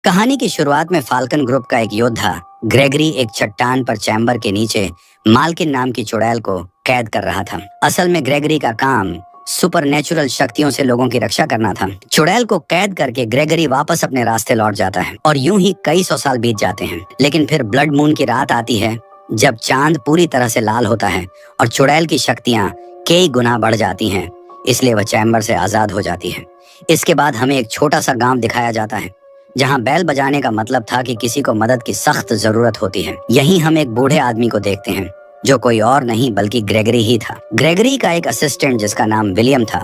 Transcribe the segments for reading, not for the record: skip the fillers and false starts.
कहानी की शुरुआत में फाल्कन ग्रुप का एक योद्धा ग्रेगरी एक चट्टान पर चैम्बर के नीचे मालकिन नाम की चुड़ैल को कैद कर रहा था। असल में ग्रेगरी का काम सुपरनेचुरल शक्तियों से लोगों की रक्षा करना था। चुड़ैल को कैद करके ग्रेगरी वापस अपने रास्ते लौट जाता है और यूं ही कई सौ साल बीत जाते हैं। लेकिन फिर ब्लड मून की रात आती है जब चांद पूरी तरह से लाल होता है और चुड़ैल की शक्तियां कई गुना बढ़ जाती हैं, इसलिए वह चैम्बर से आजाद हो जाती है। इसके बाद हमें एक छोटा सा गांव दिखाया जाता है जहां बैल बजाने का मतलब था कि किसी को मदद की सख्त जरूरत होती है। यहीं हम एक बूढ़े आदमी को देखते हैं जो कोई और नहीं बल्कि ग्रेगरी ही था। ग्रेगरी का एक असिस्टेंट जिसका नाम विलियम था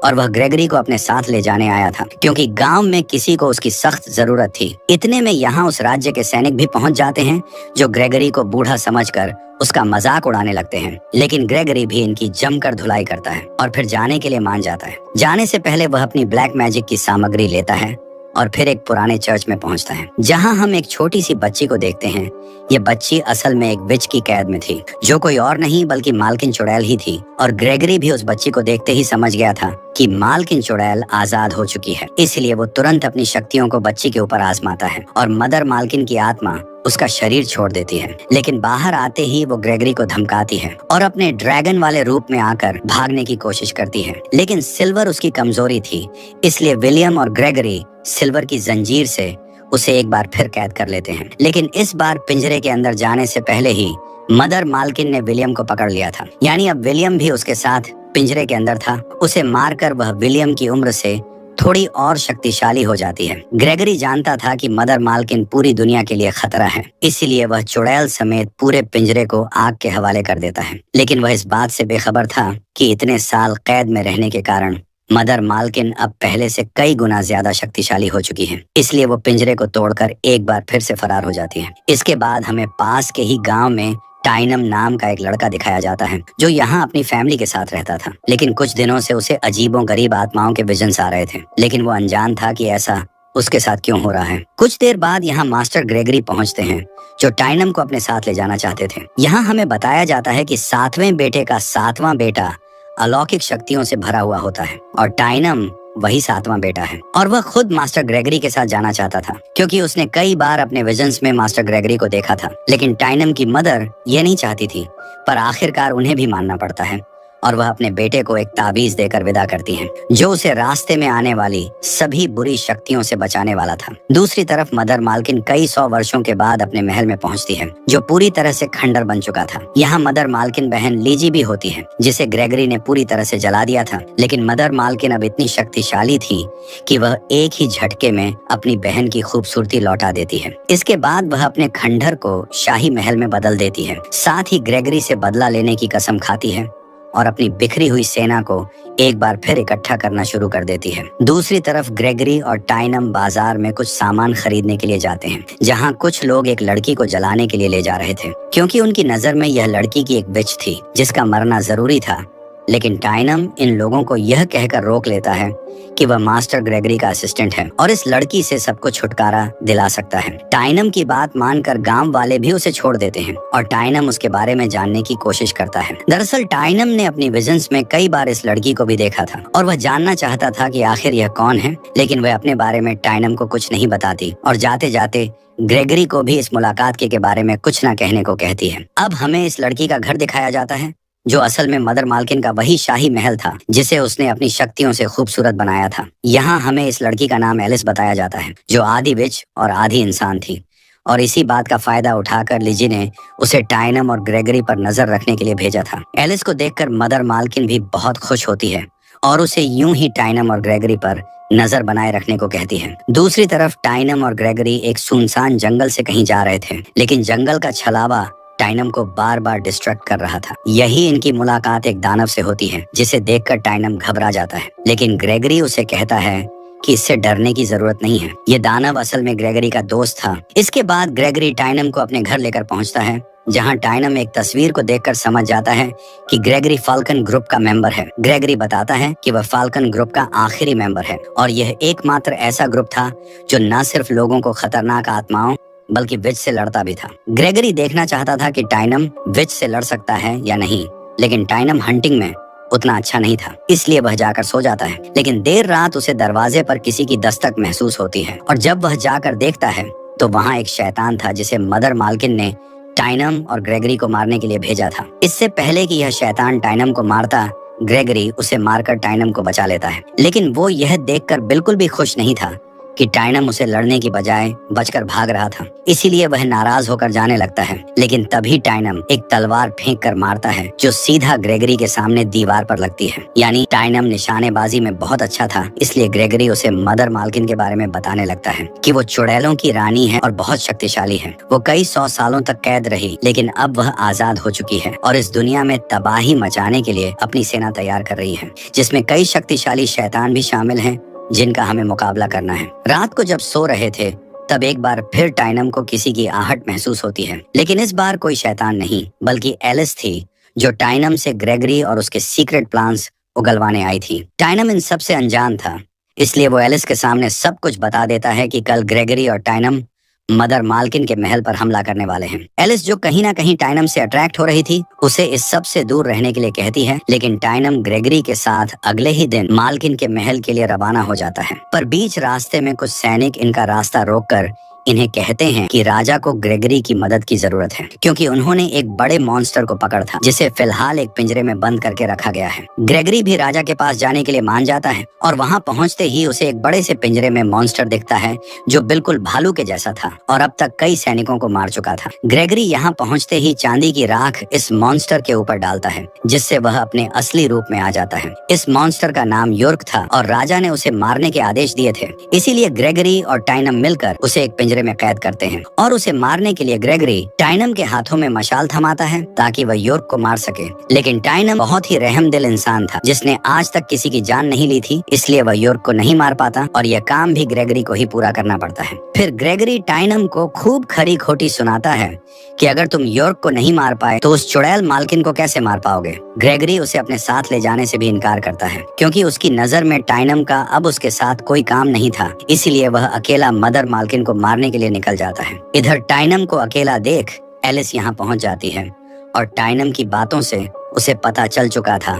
और वह ग्रेगरी को अपने साथ ले जाने आया था क्योंकि गांव में किसी को उसकी सख्त जरूरत थी। इतने में यहाँ उस राज्य के सैनिक भी पहुंच जाते हैं जो ग्रेगरी को बूढ़ा समझकर उसका मजाक उड़ाने लगते हैं। लेकिन ग्रेगरी भी इनकी जमकर धुलाई करता है और फिर जाने के लिए मान जाता है। जाने से पहले वह अपनी ब्लैक मैजिक की सामग्री लेता है और फिर एक पुराने चर्च में पहुंचता है जहां हम एक छोटी सी बच्ची को देखते हैं। ये बच्ची असल में एक विच की कैद में थी जो कोई और नहीं बल्कि मालकिन चुड़ैल ही थी और ग्रेगरी भी उस बच्ची को देखते ही समझ गया था कि मालकिन चुड़ैल आजाद हो चुकी है। इसलिए वो तुरंत अपनी शक्तियों को बच्ची के ऊपर आजमाता है और मदर मालकिन की आत्मा उसका शरीर छोड़ देती है। लेकिन बाहर आते ही वो ग्रेगरी को धमकाती है और अपने ड्रैगन वाले रूप में आकर भागने की कोशिश करती है। लेकिन सिल्वर उसकी कमजोरी थी, इसलिए विलियम और ग्रेगरी सिल्वर की जंजीर से उसे एक बार फिर कैद कर लेते हैं। लेकिन इस बार पिंजरे के अंदर जाने से पहले ही मदर मालकिन ने विलियम को पकड़ लिया था। यानी अब विलियम भी उसके साथ पिंजरे के अंदर था। उसे मारकर वह विलियम की उम्र से थोड़ी और शक्तिशाली हो जाती है। ग्रेगरी जानता था कि मदर मालकिन पूरी दुनिया के लिए खतरा है, इसीलिए वह चुड़ैल समेत पूरे पिंजरे को आग के हवाले कर देता है। लेकिन वह इस बात से बेखबर था कि इतने साल कैद में रहने के कारण मदर मालकिन अब पहले से कई गुना ज्यादा शक्तिशाली हो चुकी है। इसलिए वो पिंजरे को तोड़कर एक बार फिर से फरार हो जाती है। इसके बाद हमें पास के ही गांव में टाइनम नाम का एक लड़का दिखाया जाता है जो यहाँ अपनी फैमिली के साथ रहता था। लेकिन कुछ दिनों से उसे अजीबों गरीब आत्माओं के विजन्स आ रहे थे, लेकिन वो अनजान था कि ऐसा उसके साथ क्यों हो रहा है। कुछ देर बाद यहाँ मास्टर ग्रेगरी पहुँचते हैं जो टाइनम को अपने साथ ले जाना चाहते थे। यहाँ हमें बताया जाता है कि 7वें बेटे का 7वां बेटा अलौकिक शक्तियों से भरा हुआ होता है और टाइनम वही 7वां बेटा है और वह खुद मास्टर ग्रेगरी के साथ जाना चाहता था क्योंकि उसने कई बार अपने विजन्स में मास्टर ग्रेगरी को देखा था। लेकिन टाइनम की मदर ये नहीं चाहती थी, पर आखिरकार उन्हें भी मानना पड़ता है और वह अपने बेटे को एक ताबीज देकर विदा करती हैं जो उसे रास्ते में आने वाली सभी बुरी शक्तियों से बचाने वाला था। दूसरी तरफ मदर मालकिन कई 100 वर्षों के बाद अपने महल में पहुंचती है जो पूरी तरह से खंडर बन चुका था। यहाँ मदर मालकिन बहन लीजी भी होती है जिसे ग्रेगरी ने पूरी तरह से जला दिया था। लेकिन मदर मालकिन अब इतनी शक्तिशाली थी कि वह एक ही झटके में अपनी बहन की खूबसूरती लौटा देती है। इसके बाद वह अपने खंडर को शाही महल में बदल देती है। साथ ही ग्रेगरी से बदला लेने की कसम खाती है और अपनी बिखरी हुई सेना को एक बार फिर इकट्ठा करना शुरू कर देती है। दूसरी तरफ ग्रेगरी और टाइनम बाजार में कुछ सामान खरीदने के लिए जाते हैं जहां कुछ लोग एक लड़की को जलाने के लिए ले जा रहे थे क्योंकि उनकी नजर में यह लड़की की एक विच थी जिसका मरना जरूरी था। लेकिन टाइनम इन लोगों को यह कहकर रोक लेता है कि वह मास्टर ग्रेगरी का असिस्टेंट है और इस लड़की से सबको छुटकारा दिला सकता है। टाइनम की बात मानकर गांव वाले भी उसे छोड़ देते हैं और टाइनम उसके बारे में जानने की कोशिश करता है। दरअसल टाइनम ने अपनी विजन्स में कई बार इस लड़की को भी देखा था और वह जानना चाहता था कि आखिर यह कौन है, लेकिन वह अपने बारे में टाइनम को कुछ नहीं बताती और जाते जाते ग्रेगरी को भी इस मुलाकात के बारे में कुछ न कहने को कहती है। अब हमें इस लड़की का घर दिखाया जाता है जो असल में मदर मालकिन का वही शाही महल था जिसे उसने अपनी शक्तियों से खूबसूरत बनाया था। यहाँ हमें इस लड़की का नाम एलिस बताया जाता है जो आधी विच और आधी इंसान थी और इसी बात का फायदा उठाकर लिजी ने उसे टाइनम और ग्रेगरी पर नजर रखने के लिए भेजा था। एलिस को देखकर मदर मालकिन भी बहुत खुश होती है और उसे यूं ही टाइनम और ग्रेगरी पर नजर बनाए रखने को कहती है। दूसरी तरफ टाइनम और ग्रेगरी एक सुनसान जंगल से कहीं जा रहे थे, लेकिन जंगल का छलावा टाइनम को बार बार डिस्ट्रैक्ट कर रहा था। यही इनकी मुलाकात एक दानव से होती है जिसे देखकर टाइनम घबरा जाता है। लेकिन ग्रेगरी उसे कहता है कि इससे डरने की जरूरत नहीं है, ये दानव असल में ग्रेगरी का दोस्त था। इसके बाद ग्रेगरी टाइनम को अपने घर लेकर पहुंचता है जहां टाइनम एक तस्वीर को देखकर समझ जाता है कि ग्रेगरी फाल्कन ग्रुप का मेंबर है। ग्रेगरी बताता है कि वह फाल्कन ग्रुप का आखिरी मेंबर है और यह एकमात्र ऐसा ग्रुप था जो न सिर्फ लोगों को खतरनाक आत्माओं बल्कि विच से लड़ता भी था। ग्रेगरी देखना चाहता था कि टाइनम विच से लड़ सकता है या नहीं, लेकिन टाइनम हंटिंग में उतना अच्छा नहीं था, इसलिए वह जाकर सो जाता है। लेकिन देर रात उसे दरवाजे पर किसी की दस्तक महसूस होती है और जब वह जाकर देखता है तो वहाँ एक शैतान था जिसे मदर मालकिन ने टाइनम और ग्रेगरी को मारने के लिए भेजा था। इससे पहले कि यह शैतान टाइनम को मारता, ग्रेगरी उसे मारकर टाइनम को बचा लेता है। लेकिन वो यह देखकर बिल्कुल भी खुश नहीं था कि टाइनम उसे लड़ने की बजाय बचकर भाग रहा था, इसीलिए वह नाराज होकर जाने लगता है। लेकिन तभी टाइनम एक तलवार फेंक कर मारता है जो सीधा ग्रेगरी के सामने दीवार पर लगती है। यानी टाइनम निशानेबाजी में बहुत अच्छा था, इसलिए ग्रेगरी उसे मदर मालकिन के बारे में बताने लगता है कि वो चुड़ैलों की रानी है और बहुत शक्तिशाली है। वो कई 100 सालों तक कैद रही, लेकिन अब वह आजाद हो चुकी है और इस दुनिया में तबाही मचाने के लिए अपनी सेना तैयार कर रही है, जिसमें कई शक्तिशाली शैतान भी शामिल हैं जिनका हमें मुकाबला करना है। रात को जब सो रहे थे तब एक बार फिर टाइनम को किसी की आहट महसूस होती है, लेकिन इस बार कोई शैतान नहीं बल्कि एलिस थी जो टाइनम से ग्रेगरी और उसके सीक्रेट प्लान्स उगलवाने आई थी। टाइनम इन सब से अनजान था, इसलिए वो एलिस के सामने सब कुछ बता देता है कि कल ग्रेगरी और टाइनम मदर मालकिन के महल पर हमला करने वाले हैं। एलिस जो कहीं ना कहीं टाइनम से अट्रैक्ट हो रही थी, उसे इस सब से दूर रहने के लिए कहती है, लेकिन टाइनम ग्रेगरी के साथ अगले ही दिन मालकिन के महल के लिए रवाना हो जाता है। पर बीच रास्ते में कुछ सैनिक इनका रास्ता रोककर इन्हें कहते हैं कि राजा को ग्रेगरी की मदद की जरूरत है, क्योंकि उन्होंने एक बड़े मॉन्स्टर को पकड़ था जिसे फिलहाल एक पिंजरे में बंद करके रखा गया है। ग्रेगरी भी राजा के पास जाने के लिए मान जाता है और वहाँ पहुँचते ही उसे एक बड़े से पिंजरे में मॉन्स्टर दिखता है जो बिल्कुल भालू के जैसा था और अब तक कई सैनिकों को मार चुका था। ग्रेगरी यहाँ पहुँचते ही चांदी की राख इस मॉन्स्टर के ऊपर डालता है, जिससे वह अपने असली रूप में आ जाता है। इस मॉन्स्टर का नाम योर्क था और राजा ने उसे मारने के आदेश दिए थे, इसीलिए ग्रेगरी और टाइनम मिलकर उसे एक में कैद करते हैं और उसे मारने के लिए ग्रेगरी टाइनम के हाथों में मशाल थमाता है ताकि वह योर्क को मार सके। लेकिन टाइनम बहुत ही रहमदिल इंसान था जिसने आज तक किसी की जान नहीं ली थी, इसलिए वह योर्क को नहीं मार पाता और यह काम भी ग्रेगरी को ही पूरा करना पड़ता है। फिर ग्रेगरी टाइनम को खूब खरी खोटी सुनाता है कि अगर तुम योर्क को नहीं मार पाए तो उस चुड़ैल मालकिन को कैसे मार पाओगे। ग्रेगरी उसे अपने साथ ले जाने से भी इनकार करता है, क्योंकि उसकी नजर में टाइनम का अब उसके साथ कोई काम नहीं था, इसलिए वह अकेला मदर मालकिन को मारने के लिए निकल जाता है। इधर टाइनम को अकेला देख एलिस यहाँ पहुँच जाती है और टाइनम की बातों से उसे पता चल चुका था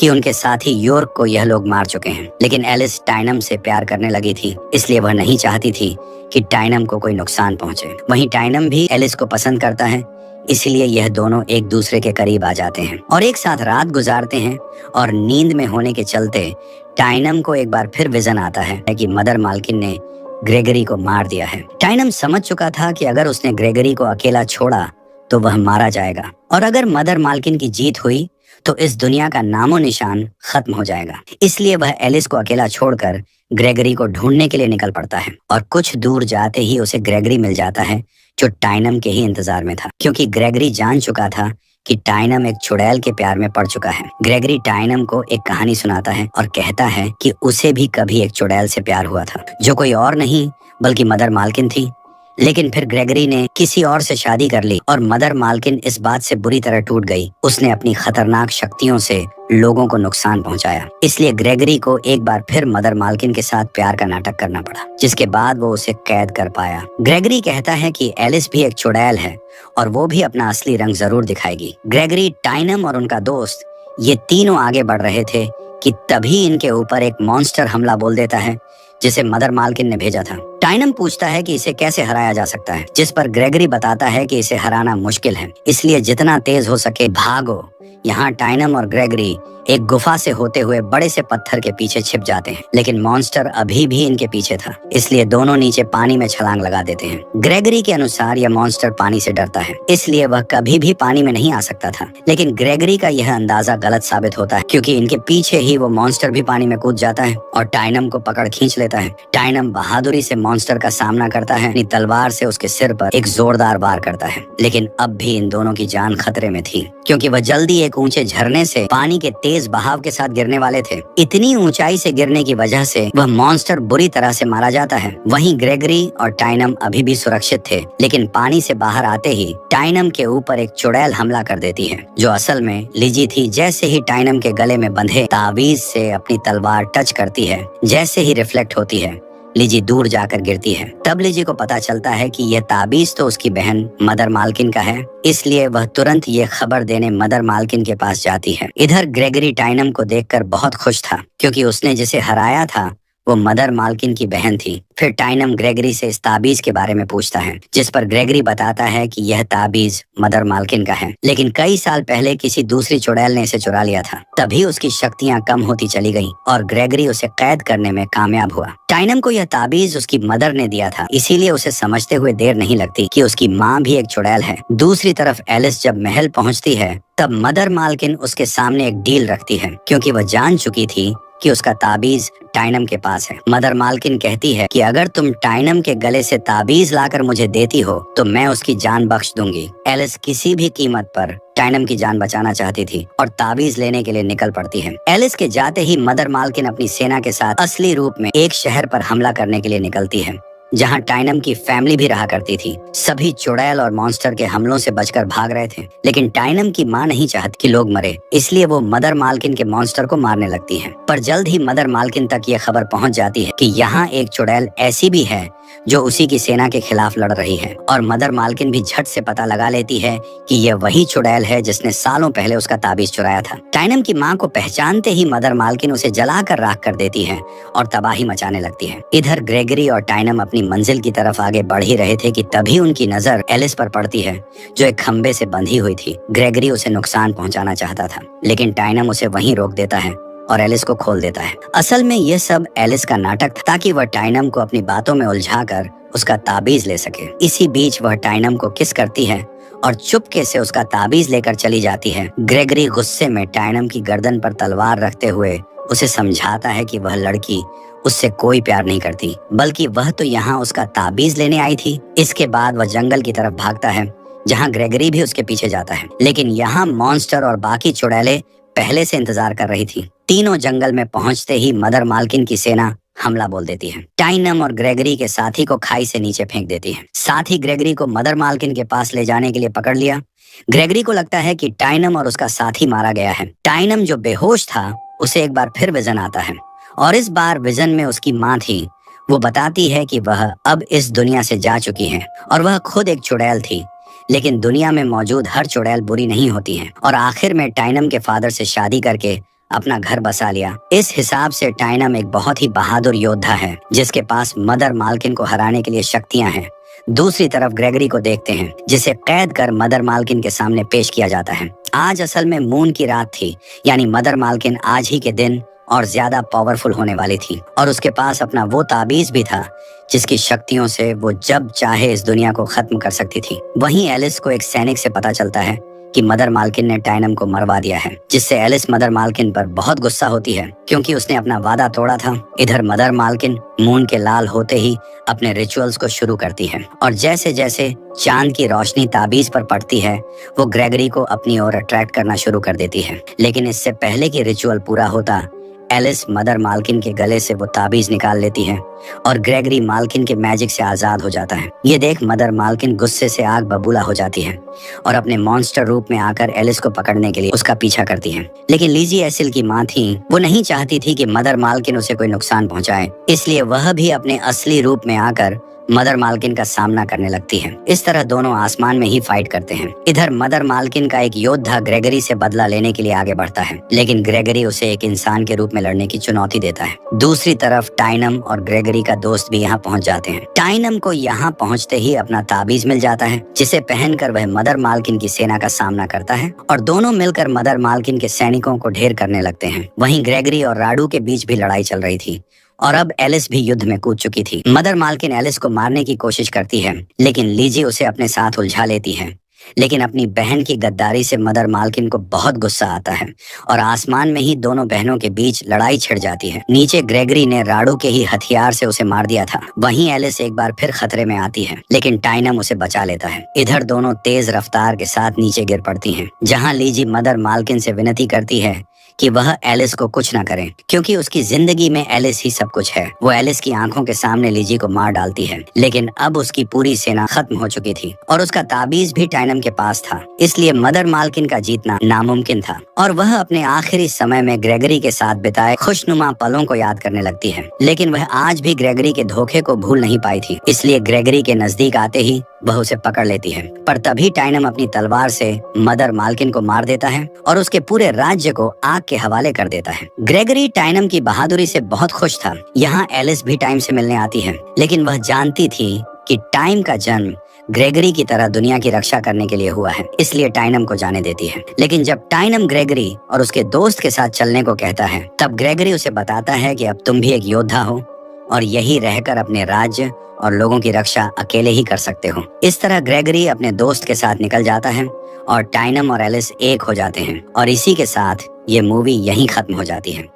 कि उनके साथी योर्क को यह लोग मार चुके हैं। लेकिन एलिस टाइनम से प्यार करने लगी थी, इसलिए वह नहीं चाहती थी कि टाइनम को कोई नुकसान पहुंचे। वहीं टाइनम भी एलिस को पसंद करता है, इसलिए यह दोनों एक दूसरे के करीब आ जाते हैं और एक साथ रात गुजारते हैं। और नींद में होने के चलते टाइनम को एक बार फिर विजन आता है कि मदर मालकिन ने ग्रेगरी को मार दिया है। टाइनम समझ चुका था कि अगर उसने ग्रेगरी को अकेला छोड़ा तो वह मारा जाएगा और अगर मदर मालकिन की जीत हुई तो इस दुनिया का नामो निशान खत्म हो जाएगा। इसलिए वह एलिस को अकेला छोड़कर ग्रेगरी को ढूंढने के लिए निकल पड़ता है और कुछ दूर जाते ही उसे ग्रेगरी मिल जाता है जो टाइनम के ही इंतजार में था, क्योंकि ग्रेगरी जान चुका था कि टाइनम एक चुड़ैल के प्यार में पड़ चुका है। ग्रेगरी टाइनम को एक कहानी सुनाता है और कहता है कि उसे भी कभी एक चुड़ैल से प्यार हुआ था जो कोई और नहीं बल्कि मदर मालकिन थी। लेकिन फिर ग्रेगरी ने किसी और से शादी कर ली और मदर मालकिन इस बात से बुरी तरह टूट गई। उसने अपनी खतरनाक शक्तियों से लोगों को नुकसान पहुंचाया, इसलिए ग्रेगरी को एक बार फिर मदर मालकिन के साथ प्यार का नाटक करना पड़ा, जिसके बाद वो उसे कैद कर पाया। ग्रेगरी कहता है कि एलिस भी एक चुड़ैल है और वो भी अपना असली रंग जरूर दिखाएगी। ग्रेगरी, टाइनम और उनका दोस्त ये तीनों आगे बढ़ रहे थे कि तभी इनके ऊपर एक मॉन्स्टर हमला बोल देता है जिसे मदर मालकिन ने भेजा था। टाइनम पूछता है कि इसे कैसे हराया जा सकता है, जिस पर ग्रेगरी बताता है कि इसे हराना मुश्किल है, इसलिए जितना तेज हो सके भागो। यहाँ टाइनम और ग्रेगरी एक गुफा से होते हुए बड़े से पत्थर के पीछे छिप जाते हैं, लेकिन मॉन्स्टर अभी भी इनके पीछे था, इसलिए दोनों नीचे पानी में छलांग लगा देते हैं। ग्रेगरी के अनुसार यह मॉन्स्टर पानी से डरता है, इसलिए वह कभी भी पानी में नहीं आ सकता था। लेकिन ग्रेगरी का यह अंदाजा गलत साबित होता है, क्योंकि इनके पीछे ही वो मॉन्स्टर भी पानी में कूद जाता है और टाइनम को पकड़ खींच लेता है। टाइनम बहादुरी से मॉन्स्टर का सामना करता है, अपनी तलवार से उसके सिर पर एक जोरदार वार करता है। लेकिन अब भी इन दोनों की जान खतरे में थी, क्योंकि वह जल्दी एक ऊंचे झरने से पानी के तेज बहाव के साथ गिरने वाले थे। इतनी ऊंचाई से गिरने की वजह से वह मॉन्स्टर बुरी तरह से मारा जाता है। वहीं ग्रेगरी और टाइनम अभी भी सुरक्षित थे, लेकिन पानी से बाहर आते ही टाइनम के ऊपर एक चुड़ैल हमला कर देती है, जो असल में लिजी थी। जैसे ही टाइनम के गले में बंधे तावीज से अपनी तलवार टच करती है, जैसे ही रिफ्लेक्ट होती है, लिजी दूर जाकर गिरती है। तब लिजी को पता चलता है कि यह ताबीज तो उसकी बहन मदर मालकिन का है, इसलिए वह तुरंत ये खबर देने मदर मालकिन के पास जाती है। इधर ग्रेगरी टाइनम को देखकर बहुत खुश था, क्योंकि उसने जिसे हराया था वो मदर मालकिन की बहन थी। फिर टाइनम ग्रेगरी से इस ताबीज के बारे में पूछता है, जिस पर ग्रेगरी बताता है कि यह ताबीज मदर मालकिन का है, लेकिन कई साल पहले किसी दूसरी चुड़ैल ने इसे चुरा लिया था। तभी उसकी शक्तियाँ कम होती चली गईं और ग्रेगरी उसे कैद करने में कामयाब हुआ। टाइनम को यह ताबीज उसकी मदर ने दिया था, इसीलिए उसे समझते हुए देर नहीं लगती कि उसकी माँ भी एक चुड़ैल है। दूसरी तरफ एलिस जब महल पहुँचती है तब मदर मालकिन उसके सामने एक डील रखती है, क्योंकि वह जान चुकी थी कि उसका ताबीज टाइनम के पास है। मदर मालकिन कहती है कि अगर तुम टाइनम के गले से ताबीज लाकर मुझे देती हो तो मैं उसकी जान बख्श दूंगी। एलिस किसी भी कीमत पर टाइनम की जान बचाना चाहती थी और ताबीज लेने के लिए निकल पड़ती है। एलिस के जाते ही मदर मालकिन अपनी सेना के साथ असली रूप में एक शहर पर हमला करने के लिए निकलती है, जहां टाइनम की फैमिली भी रहा करती थी। सभी चुड़ैल और मॉन्स्टर के हमलों से बचकर भाग रहे थे, लेकिन टाइनम की माँ नहीं चाहती कि लोग मरे, इसलिए वो मदर मालकिन के मॉन्स्टर को मारने लगती है। पर जल्द ही मदर मालकिन तक ये खबर पहुंच जाती है कि यहाँ एक चुड़ैल ऐसी भी है जो उसी की सेना के खिलाफ लड़ रही है, और मदर मालकिन भी झट से पता लगा लेती है कि यह वही चुड़ैल है जिसने सालों पहले उसका ताबीज चुराया था। टाइनम की माँ को पहचानते ही मदर मालकिन उसे जलाकर राख कर देती है और तबाही मचाने लगती है। इधर ग्रेगरी और टाइनम अपनी मंजिल की तरफ आगे बढ़ ही रहे थे कि तभी उनकी नजर एलिस पर पड़ती है, जो एक खंबे से बंधी हुई थी। ग्रेगरी उसे नुकसान पहुंचाना चाहता था, लेकिन टाइनम उसे वहीं रोक देता है और एलिस को खोल देता है। असल में ये सब एलिस का नाटक था, ताकि वह टाइनम को अपनी बातों में उलझाकर उसका ताबीज ले सके। इसी बीच वह टाइनम को किस करती है और चुपके से उसका ताबीज लेकर चली जाती है। ग्रेगरी गुस्से में टाइनम की गर्दन पर तलवार रखते हुए उसे समझाता है कि वह लड़की उससे कोई प्यार नहीं करती, बल्कि वह तो यहाँ उसका ताबीज लेने आई थी। इसके बाद वह जंगल की तरफ भागता है, जहाँ ग्रेगरी भी उसके पीछे जाता है, लेकिन यहाँ मॉन्स्टर और बाकी चुड़ैलें पहले से इंतजार कर रही थी। तीनों जंगल में पहुंचते ही मदर मालकिन की सेना हमला बोल देती है। टाइनम और ग्रेगरी के साथी को खाई से नीचे फेंक देती है। साथ ही ग्रेगरी को मदर मालकिन के पास ले जाने के लिए पकड़ लिया। ग्रेगरी को लगता है कि टाइनम और उसका साथी मारा गया है। टाइनम जो बेहोश था उसे एक बार फिर विजन आता है, और इस बार विजन में उसकी माँ थी। वो बताती है कि वह अब इस दुनिया से जा चुकी है और वह खुद एक चुड़ैल थी, लेकिन दुनिया में मौजूद हर चुड़ैल बुरी नहीं होती है, और आखिर में टाइनम के फादर से शादी करके अपना घर बसा लिया। इस हिसाब से टाइनम एक बहुत ही बहादुर योद्धा है, जिसके पास मदर मालकिन को हराने के लिए शक्तियां हैं। दूसरी तरफ ग्रेगरी को देखते हैं, जिसे कैद कर मदर मालकिन के सामने पेश किया जाता है। आज असल में मून की रात थी, यानी मदर मालकिन आज ही के दिन और ज्यादा पावरफुल होने वाली थी, और उसके पास अपना वो ताबीज भी था जिसकी शक्तियों से वो जब चाहे इस दुनिया को खत्म कर सकती थी। वहीं एलिस को एक सैनिक से पता चलता है कि मदर मालकिन ने टाइनम को मरवा दिया है, जिससे एलिस मदर मालकिन पर बहुत गुस्सा होती है, क्योंकि उसने अपना वादा तोड़ा था। इधर मदर मालकिन मून के लाल होते ही अपने रिचुअल्स को शुरू करती है, और जैसे जैसे चांद की रोशनी ताबीज पर पड़ती है वो ग्रेगरी को अपनी ओर अट्रैक्ट करना शुरू कर देती है। लेकिन इससे पहले कि रिचुअल पूरा होता, एलिस मदर मालकिन के गले से वो ताबीज निकाल लेती है और ग्रेगरी मालकिन के मैजिक से आजाद हो जाता है। ये देख मदर मालकिन गुस्से से आग बबूला हो जाती है और अपने मॉन्स्टर रूप में आकर एलिस को पकड़ने के लिए उसका पीछा करती है। लेकिन लिजी एसिल की माँ थी, वो नहीं चाहती थी कि मदर मालकिन उसे कोई नुकसान पहुंचाए, इसलिए वह भी अपने असली रूप में आकर मदर मालकिन का सामना करने लगती है। इस तरह दोनों आसमान में ही फाइट करते हैं। इधर मदर मालकिन का एक योद्धा ग्रेगरी से बदला लेने के लिए आगे बढ़ता है, लेकिन ग्रेगरी उसे एक इंसान के रूप में लड़ने की चुनौती देता है। दूसरी तरफ टाइनम और ग्रेगरी का दोस्त भी यहाँ पहुँच जाते हैं। टाइनम को यहाँ पहुँचते ही अपना ताबीज मिल जाता है, जिसे पहनकर वह मदर मालकिन की सेना का सामना करता है और दोनों मिलकर मदर मालकिन के सैनिकों को ढेर करने लगते हैं। वहीं ग्रेगरी और राडू के बीच भी लड़ाई चल रही थी और अब एलिस भी युद्ध में कूद चुकी थी। मदर मालकिन एलिस को मारने की कोशिश करती है, लेकिन लिजी उसे अपने साथ उलझा लेती है। लेकिन अपनी बहन की गद्दारी से मदर मालकिन को बहुत गुस्सा आता है और आसमान में ही दोनों बहनों के बीच लड़ाई छिड़ जाती है। नीचे ग्रेगरी ने राडू के ही हथियार से उसे मार दिया था। वहीं एलिस एक बार फिर खतरे में आती है, लेकिन टाइनम उसे बचा लेता है। इधर दोनों तेज रफ्तार के साथ नीचे गिर पड़ती हैं, जहां लीजी मदर मालकिन से विनती करती है कि वह एलिस को कुछ ना करे, क्योंकि उसकी जिंदगी में एलिस ही सब कुछ है। वो एलिस की आंखों के सामने लिजी को मार डालती है, लेकिन अब उसकी पूरी सेना खत्म हो चुकी थी और उसका ताबीज भी टाइनम के पास था, इसलिए मदर मालकिन का जीतना नामुमकिन था और वह अपने आखिरी समय में ग्रेगरी के साथ बिताए खुशनुमा पलों को याद करने लगती है। लेकिन वह आज भी ग्रेगरी के धोखे को भूल नहीं पाई थी, इसलिए ग्रेगरी के नजदीक आते ही वह उसे पकड़ लेती है। पर तभी टाइनम अपनी तलवार से मदर मालकिन को मार देता है और उसके पूरे राज्य को आग के हवाले कर देता है। ग्रेगरी टाइनम की बहादुरी से बहुत खुश था। यहाँ एलिस भी टाइम से मिलने आती है, लेकिन वह जानती थी कि टाइम का जन्म ग्रेगरी की तरह दुनिया की रक्षा करने के लिए हुआ है, इसलिए टाइनम को जाने देती है। लेकिन जब टाइनम ग्रेगरी और उसके दोस्त के साथ चलने को कहता है, तब ग्रेगरी उसे बताता है कि अब तुम भी एक योद्धा हो और यही रहकर अपने राज्य और लोगों की रक्षा अकेले ही कर सकते हो। इस तरह ग्रेगरी अपने दोस्त के साथ निकल जाता है और टाइनम और एलिस एक हो जाते हैं और इसी के साथ ये मूवी यहीं खत्म हो जाती है।